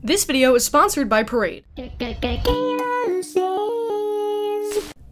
This video is sponsored by Parade.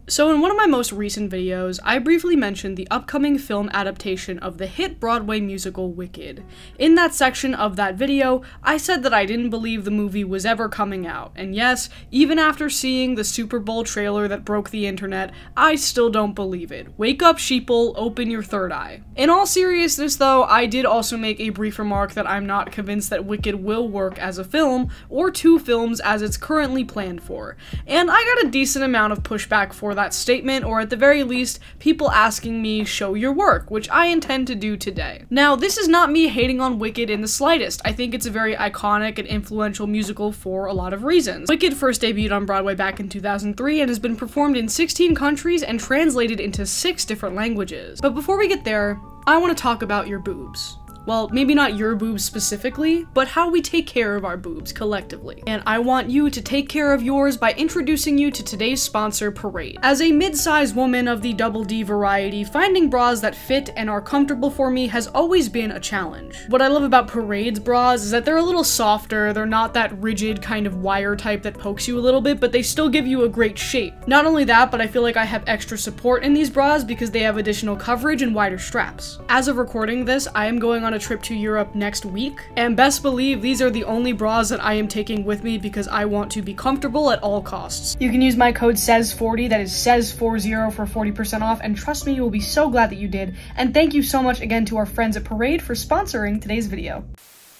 So in one of my most recent videos, I briefly mentioned the upcoming film adaptation of the hit Broadway musical Wicked. In that section of that video, I said that I didn't believe the movie was ever coming out, and yes, even after seeing the Super Bowl trailer that broke the internet, I still don't believe it. Wake up, sheeple, open your third eye. In all seriousness though, I did also make a brief remark that I'm not convinced that Wicked will work as a film, or two films as it's currently planned for, and I got a decent amount of pushback for that statement, or at the very least, people asking me, show your work, which I intend to do today. Now, this is not me hating on Wicked in the slightest. I think it's a very iconic and influential musical for a lot of reasons. Wicked first debuted on Broadway back in 2003 and has been performed in 16 countries and translated into 6 different languages. But before we get there, I want to talk about your boobs. Well, maybe not your boobs specifically, but how we take care of our boobs collectively. And I want you to take care of yours by introducing you to today's sponsor, Parade. As a mid-sized woman of the double D variety, finding bras that fit and are comfortable for me has always been a challenge. What I love about Parade's bras is that they're a little softer, they're not that rigid kind of wire type that pokes you a little bit, but they still give you a great shape. Not only that, but I feel like I have extra support in these bras because they have additional coverage and wider straps. As of recording this, I am going on a trip to Europe next week, and best believe these are the only bras that I am taking with me because I want to be comfortable at all costs. You can use my code SAYS40, that is SAYS40 for 40% off, and trust me, you will be so glad that you did, and thank you so much again to our friends at Parade for sponsoring today's video.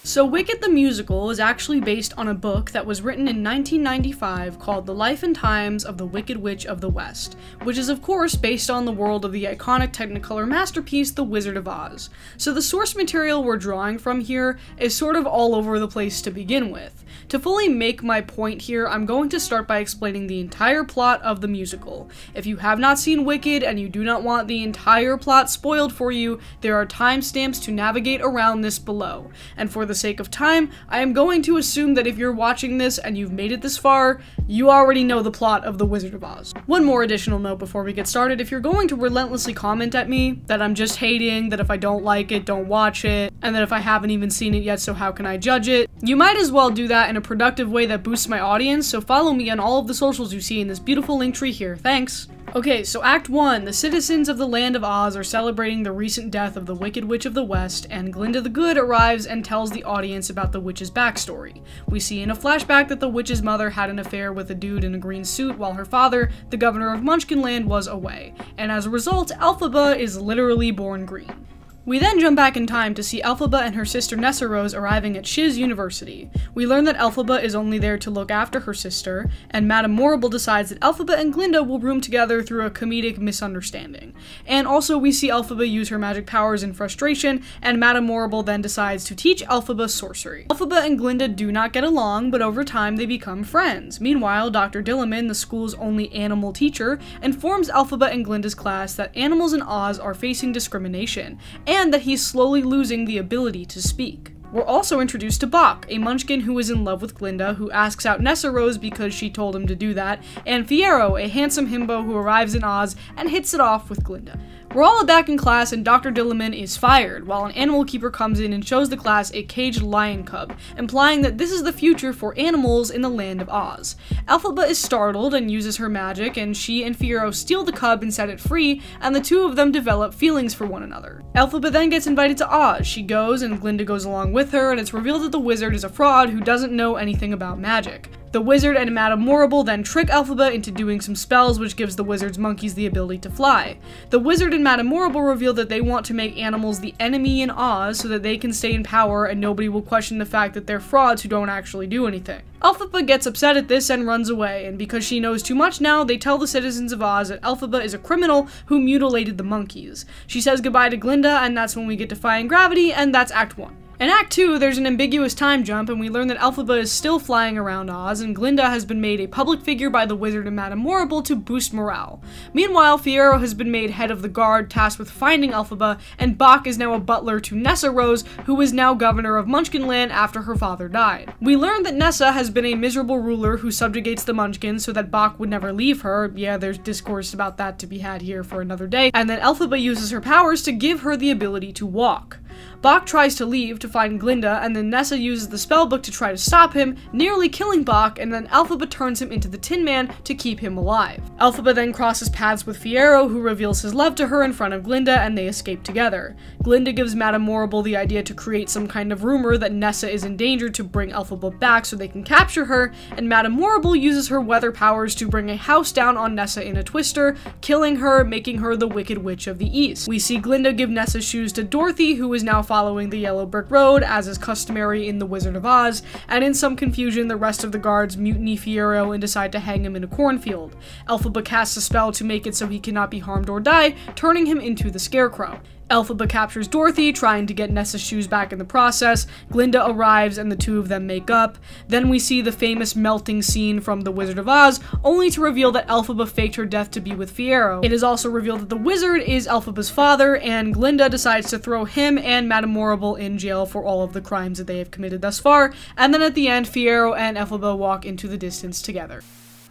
So Wicked the Musical is actually based on a book that was written in 1995 called The Life and Times of the Wicked Witch of the West, which is of course based on the world of the iconic Technicolor masterpiece The Wizard of Oz. So the source material we're drawing from here is sort of all over the place to begin with. To fully make my point here, I'm going to start by explaining the entire plot of the musical. If you have not seen Wicked and you do not want the entire plot spoiled for you, there are timestamps to navigate around this below. And for the sake of time, I am going to assume that if you're watching this and you've made it this far, you already know the plot of The Wizard of Oz. One more additional note before we get started: if you're going to relentlessly comment at me that I'm just hating, that if I don't like it, don't watch it, and that if I haven't even seen it yet, so how can I judge it, you might as well do that in a productive way that boosts my audience, so follow me on all of the socials you see in this beautiful link tree here. Thanks! Okay, so Act 1, the citizens of the land of Oz are celebrating the recent death of the Wicked Witch of the West, and Glinda the Good arrives and tells the audience about the witch's backstory. We see in a flashback that the witch's mother had an affair with a dude in a green suit while her father, the governor of Munchkinland, was away, and as a result, Elphaba is literally born green. We then jump back in time to see Elphaba and her sister Nessarose arriving at Shiz University. We learn that Elphaba is only there to look after her sister, and Madame Morrible decides that Elphaba and Glinda will room together through a comedic misunderstanding. And also we see Elphaba use her magic powers in frustration, and Madame Morrible then decides to teach Elphaba sorcery. Elphaba and Glinda do not get along, but over time they become friends. Meanwhile, Dr. Dilliman, the school's only animal teacher, informs Elphaba and Glinda's class that animals in Oz are facing discrimination, and that he's slowly losing the ability to speak. We're also introduced to Bach, a munchkin who is in love with Glinda, who asks out Nessarose because she told him to do that, and Fiyero, a handsome himbo who arrives in Oz and hits it off with Glinda. We're all back in class and Dr. Dilliman is fired, while an animal keeper comes in and shows the class a caged lion cub, implying that this is the future for animals in the land of Oz. Elphaba is startled and uses her magic, and she and Fiyero steal the cub and set it free, and the two of them develop feelings for one another. Elphaba then gets invited to Oz. She goes, and Glinda goes along with her, and it's revealed that the wizard is a fraud who doesn't know anything about magic. The wizard and Madame Morrible then trick Elphaba into doing some spells which gives the wizard's monkeys the ability to fly. The wizard and Madame Morrible reveal that they want to make animals the enemy in Oz so that they can stay in power and nobody will question the fact that they're frauds who don't actually do anything. Elphaba gets upset at this and runs away, and because she knows too much now, they tell the citizens of Oz that Elphaba is a criminal who mutilated the monkeys. She says goodbye to Glinda, and that's when we get Defying Gravity, and that's Act 1. In Act 2, there's an ambiguous time jump, and we learn that Elphaba is still flying around Oz, and Glinda has been made a public figure by the wizard and Madame Morrible to boost morale. Meanwhile, Fiyero has been made head of the guard tasked with finding Elphaba, and Bach is now a butler to Nessarose, who is now governor of Munchkinland after her father died. We learn that Nessa has been a miserable ruler who subjugates the Munchkins so that Bach would never leave her. Yeah, there's discourse about that to be had here for another day. And then Elphaba uses her powers to give her the ability to walk. Bach tries to leave to find Glinda, and then Nessa uses the spellbook to try to stop him, nearly killing Bach, and then Elphaba turns him into the Tin Man to keep him alive. Elphaba then crosses paths with Fiyero, who reveals his love to her in front of Glinda, and they escape together. Glinda gives Madame Morrible the idea to create some kind of rumor that Nessa is in danger to bring Elphaba back so they can capture her, and Madame Morrible uses her weather powers to bring a house down on Nessa in a twister, killing her, making her the Wicked Witch of the East. We see Glinda give Nessa's shoes to Dorothy, who is now following the yellow brick road, as is customary in The Wizard of Oz, and in some confusion, the rest of the guards mutiny Fiyero and decide to hang him in a cornfield. Elphaba casts a spell to make it so he cannot be harmed or die, turning him into the Scarecrow. Elphaba captures Dorothy, trying to get Nessa's shoes back in the process. Glinda arrives and the two of them make up. Then we see the famous melting scene from The Wizard of Oz, only to reveal that Elphaba faked her death to be with Fiyero. It is also revealed that the wizard is Elphaba's father, and Glinda decides to throw him and Madame Morrible in jail for all of the crimes that they have committed thus far, and then at the end, Fiyero and Elphaba walk into the distance together.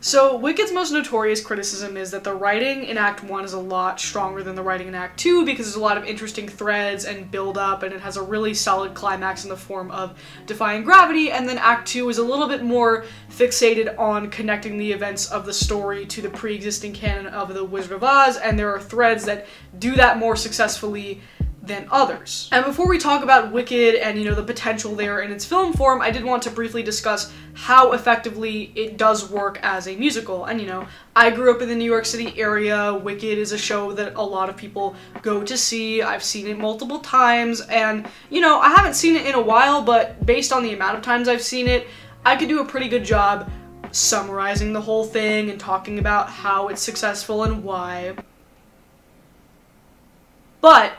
So, Wicked's most notorious criticism is that the writing in Act 1 is a lot stronger than the writing in Act 2 because there's a lot of interesting threads and build-up, and it has a really solid climax in the form of defying gravity, and then Act 2 is a little bit more fixated on connecting the events of the story to the pre-existing canon of The Wizard of Oz, and there are threads that do that more successfully than others. And before we talk about Wicked and, the potential there in its film form, I did want to briefly discuss how effectively it does work as a musical. And, I grew up in the New York City area. Wicked is a show that a lot of people go to see. I've seen it multiple times, and, I haven't seen it in a while, but based on the amount of times I've seen it, I could do a pretty good job summarizing the whole thing and talking about how it's successful and why. But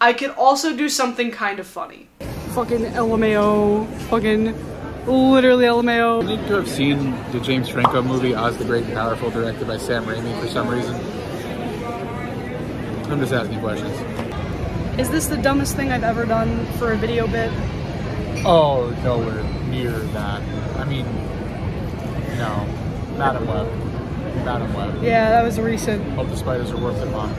I could also do something kind of funny. Fucking LMAO. Fucking literally LMAO. You need to have seen the James Franco movie Oz the Great and Powerful, directed by Sam Raimi for some reason. I'm just asking questions. Is this the dumbest thing I've ever done for a video bit? Oh, nowhere near that. I mean, no. Madam Web. Madam Web. Yeah, that was recent. Hope the spiders are worth it, Mom.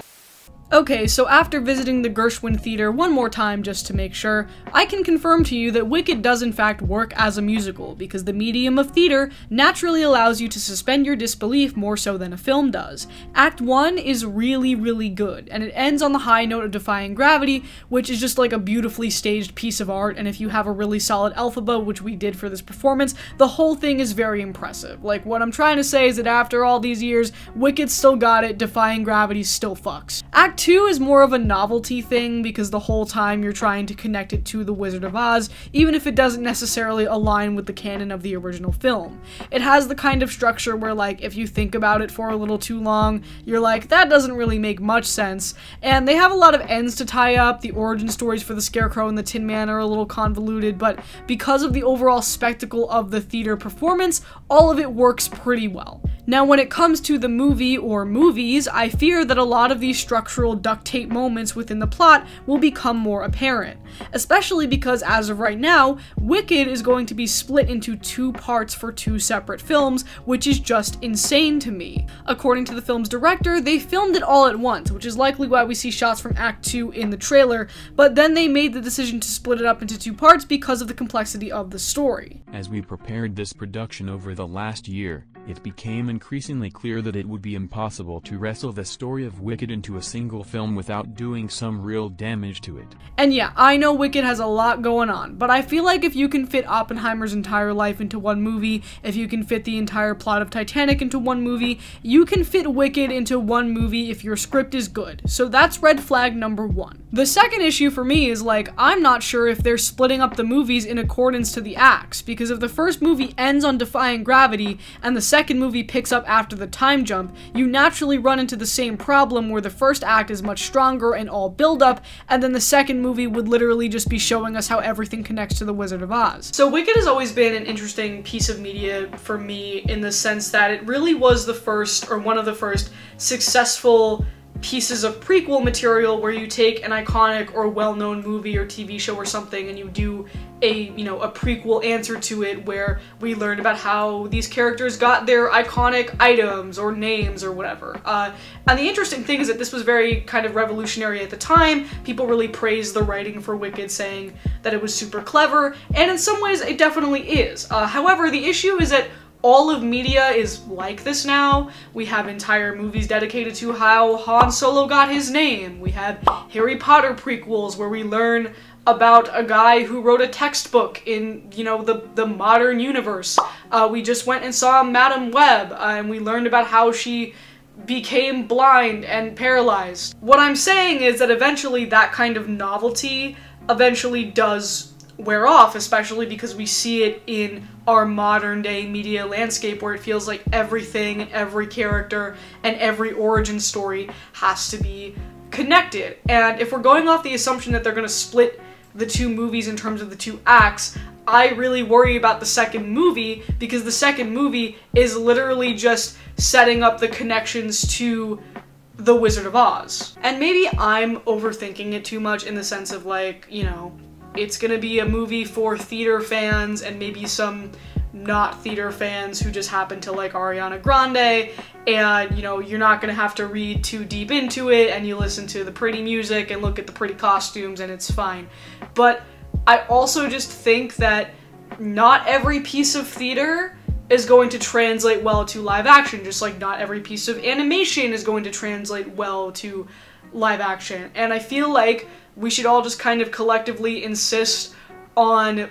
Okay, so after visiting the Gershwin Theater one more time just to make sure, I can confirm to you that Wicked does in fact work as a musical, because the medium of theater naturally allows you to suspend your disbelief more so than a film does. Act 1 is really, really good, and it ends on the high note of defying gravity, which is just like a beautifully staged piece of art, and if you have a really solid Elphaba, which we did for this performance, the whole thing is very impressive. Like, what I'm trying to say is that after all these years, Wicked still got it, defying gravity still fucks. Act 2 is more of a novelty thing because the whole time you're trying to connect it to The Wizard of Oz, even if it doesn't necessarily align with the canon of the original film. It has the kind of structure where, like, if you think about it for a little too long, you're like, that doesn't really make much sense, and they have a lot of ends to tie up. The origin stories for the Scarecrow and the Tin Man are a little convoluted, but because of the overall spectacle of the theater performance, all of it works pretty well. Now, when it comes to the movie or movies, I fear that a lot of these structural duct tape moments within the plot will become more apparent, especially because as of right now, Wicked is going to be split into 2 parts for 2 separate films, which is just insane to me. According to the film's director, they filmed it all at once, which is likely why we see shots from Act 2 in the trailer, but then they made the decision to split it up into 2 parts because of the complexity of the story. As we prepared this production over the last year, it became increasingly clear that it would be impossible to wrestle the story of Wicked into a single film without doing some real damage to it. And yeah, I know Wicked has a lot going on, but I feel like if you can fit Oppenheimer's entire life into one movie, if you can fit the entire plot of Titanic into one movie, you can fit Wicked into one movie if your script is good. So that's red flag number 1. The second issue for me is, like, I'm not sure if they're splitting up the movies in accordance to the acts, because if the first movie ends on defying gravity and the second movie picks up after the time jump, you naturally run into the same problem where the first act is much stronger and all build up, and then the second movie would literally just be showing us how everything connects to The Wizard of Oz. So Wicked has always been an interesting piece of media for me in the sense that it really was the first, or one of the first, successful pieces of prequel material where you take an iconic or well-known movie or TV show or something and you do a prequel answer to it where we learn about how these characters got their iconic items or names or whatever. And the interesting thing is that this was very kind of revolutionary at the time. People really praised the writing for Wicked, saying that it was super clever, and in some ways it definitely is. However, the issue is that all of media is like this now. We have entire movies dedicated to how Han Solo got his name. We have Harry Potter prequels where we learn about a guy who wrote a textbook in, the modern universe. We just went and saw Madame Web, and we learned about how she became blind and paralyzed. What I'm saying is that eventually that kind of novelty eventually does wear off, especially because we see it in our modern day media landscape where it feels like everything and every character and every origin story has to be connected. And if we're going off the assumption that they're going to split the two movies in terms of the two acts, I really worry about the second movie, because the second movie is literally just setting up the connections to The Wizard of Oz. And maybe I'm overthinking it too much in the sense of like, it's gonna be a movie for theater fans and maybe some not theater fans who just happen to like Ariana Grande, and you're not gonna have to read too deep into it, and you listen to the pretty music and look at the pretty costumes and it's fine. But I also just think that not every piece of theater is going to translate well to live action, just like not every piece of animation is going to translate well to live action. And I feel like we should all just kind of collectively insist on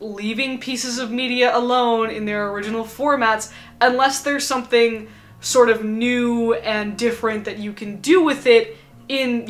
leaving pieces of media alone in their original formats unless there's something sort of new and different that you can do with it in,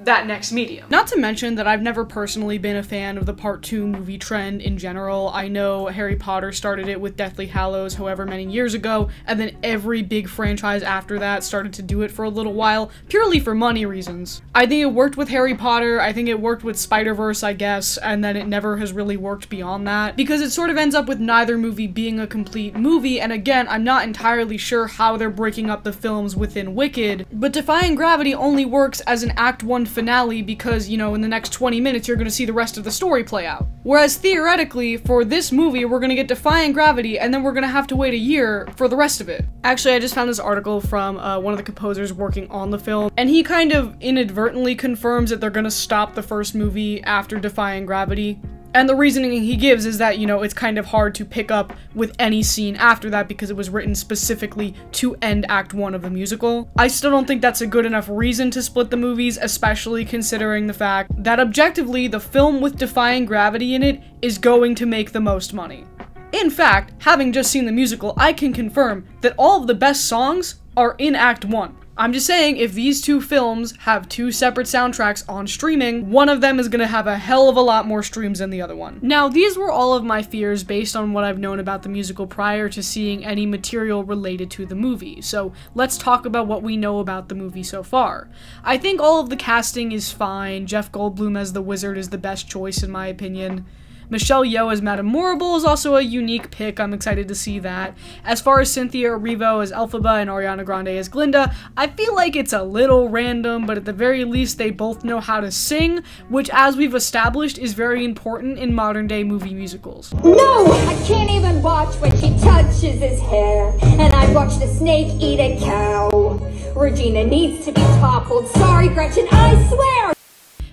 that next medium. Not to mention that I've never personally been a fan of the Part 2 movie trend in general. I know Harry Potter started it with Deathly Hallows however many years ago, and then every big franchise after that started to do it for a little while, purely for money reasons. I think it worked with Harry Potter, I think it worked with Spider-Verse, I guess, and then it never has really worked beyond that, because it sort of ends up with neither movie being a complete movie, and again, I'm not entirely sure how they're breaking up the films within Wicked, but Defying Gravity only works as an Act 1 finale because, in the next 20 minutes you're going to see the rest of the story play out. Whereas theoretically, for this movie, we're going to get Defying Gravity and then we're going to have to wait a year for the rest of it. Actually, I just found this article from one of the composers working on the film, and he kind of inadvertently confirms that they're going to stop the first movie after Defying Gravity. And the reasoning he gives is that, it's kind of hard to pick up with any scene after that because it was written specifically to end Act 1 of the musical. I still don't think that's a good enough reason to split the movies, especially considering the fact that objectively, the film with Defying Gravity in it is going to make the most money. In fact, having just seen the musical, I can confirm that all of the best songs are in Act 1. I'm just saying, if these two films have two separate soundtracks on streaming, one of them is gonna have a hell of a lot more streams than the other one. Now, these were all of my fears based on what I've known about the musical prior to seeing any material related to the movie, so let's talk about what we know about the movie so far. I think all of the casting is fine. Jeff Goldblum as the wizard is the best choice in my opinion. Michelle Yeoh as Madame Morrible is also a unique pick. I'm excited to see that. As far as Cynthia Erivo as Elphaba and Ariana Grande as Glinda, I feel like it's a little random, but at the very least they both know how to sing, which, as we've established, is very important in modern day movie musicals. No! I can't even watch when she touches his hair, and I watched a snake eat a cow. Regina needs to be toppled. Sorry, Gretchen, I swear!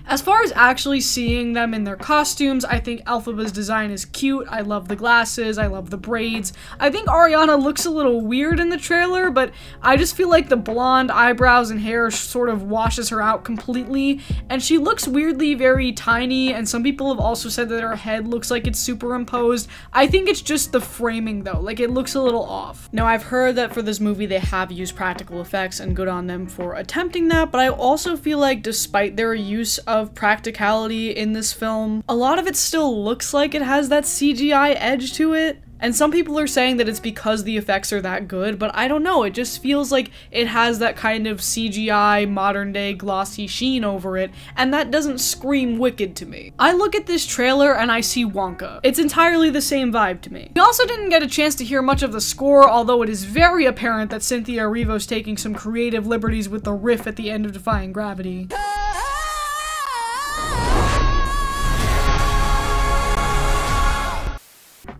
As far as actually seeing them in their costumes, I think Elphaba's design is cute. I love the glasses, I love the braids. I think Ariana looks a little weird in the trailer, but I just feel like the blonde eyebrows and hair sort of washes her out completely, and she looks weirdly very tiny, and some people have also said that her head looks like it's superimposed. I think it's just the framing though, like it looks a little off. Now, I've heard that for this movie they have used practical effects, and good on them for attempting that, but I also feel like despite their use of practicality in this film, a lot of it still looks like it has that CGI edge to it. And some people are saying that it's because the effects are that good, but I don't know, it just feels like it has that kind of CGI, modern day glossy sheen over it, and that doesn't scream Wicked to me. I look at this trailer and I see Wonka. It's entirely the same vibe to me. We also didn't get a chance to hear much of the score, although it is very apparent that Cynthia Erivo's taking some creative liberties with the riff at the end of Defying Gravity.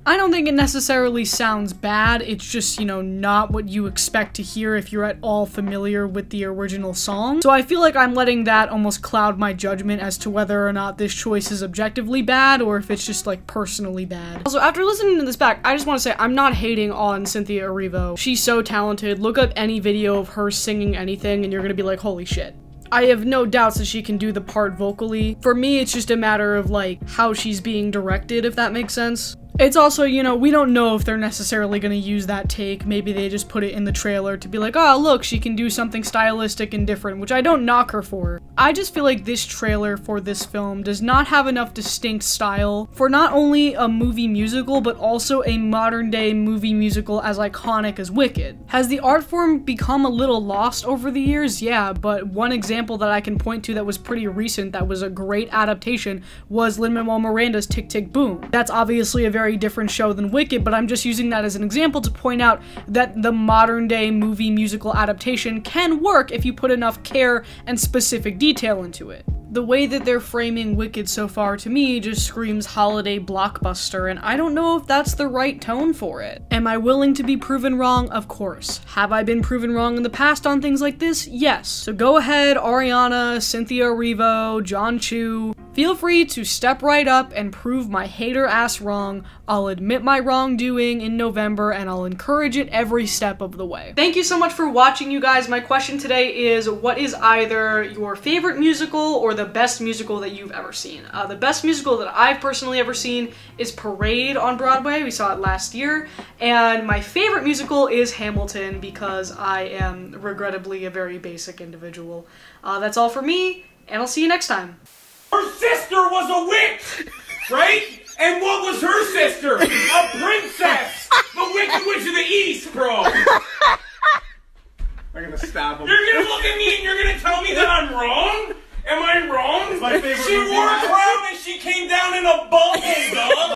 I don't think it necessarily sounds bad, it's just, you know, not what you expect to hear if you're at all familiar with the original song. So I feel like I'm letting that almost cloud my judgment as to whether or not this choice is objectively bad or if it's just, like, personally bad. Also, after listening to this back, I just want to say I'm not hating on Cynthia Erivo. She's so talented. Look up any video of her singing anything and you're gonna be like, holy shit. I have no doubts that she can do the part vocally. For me, it's just a matter of, like, how she's being directed, if that makes sense. It's also, you know, we don't know if they're necessarily gonna use that take. Maybe they just put it in the trailer to be like, oh, look, she can do something stylistic and different, which I don't knock her for. I just feel like this trailer for this film does not have enough distinct style for not only a movie musical, but also a modern day movie musical as iconic as Wicked. Has the art form become a little lost over the years? Yeah, but one example that I can point to that was pretty recent that was a great adaptation was Lin-Manuel Miranda's Tick, Tick, Boom. That's obviously a very different show than Wicked, but I'm just using that as an example to point out that the modern day movie musical adaptation can work if you put enough care and specific detail into it. The way that they're framing Wicked so far to me just screams holiday blockbuster, and I don't know if that's the right tone for it. Am I willing to be proven wrong? Of course. Have I been proven wrong in the past on things like this? Yes. So go ahead, Ariana, Cynthia Erivo, John Chu. Feel free to step right up and prove my hater ass wrong. I'll admit my wrongdoing in November and I'll encourage it every step of the way. Thank you so much for watching, you guys. My question today is, what is either your favorite musical or the best musical that you've ever seen? The best musical that I've personally ever seen is Parade on Broadway. We saw it last year. And my favorite musical is Hamilton because I am regrettably a very basic individual. That's all for me, and I'll see you next time. Her sister was a witch, right? And what was her sister? A princess! The Wicked Witch of the East, bro! I'm gonna stab him. You're gonna look at me and you're gonna tell me that I'm wrong? Am I wrong? It's my favorite She movie. wore a crown and she came down in a bubble, dog!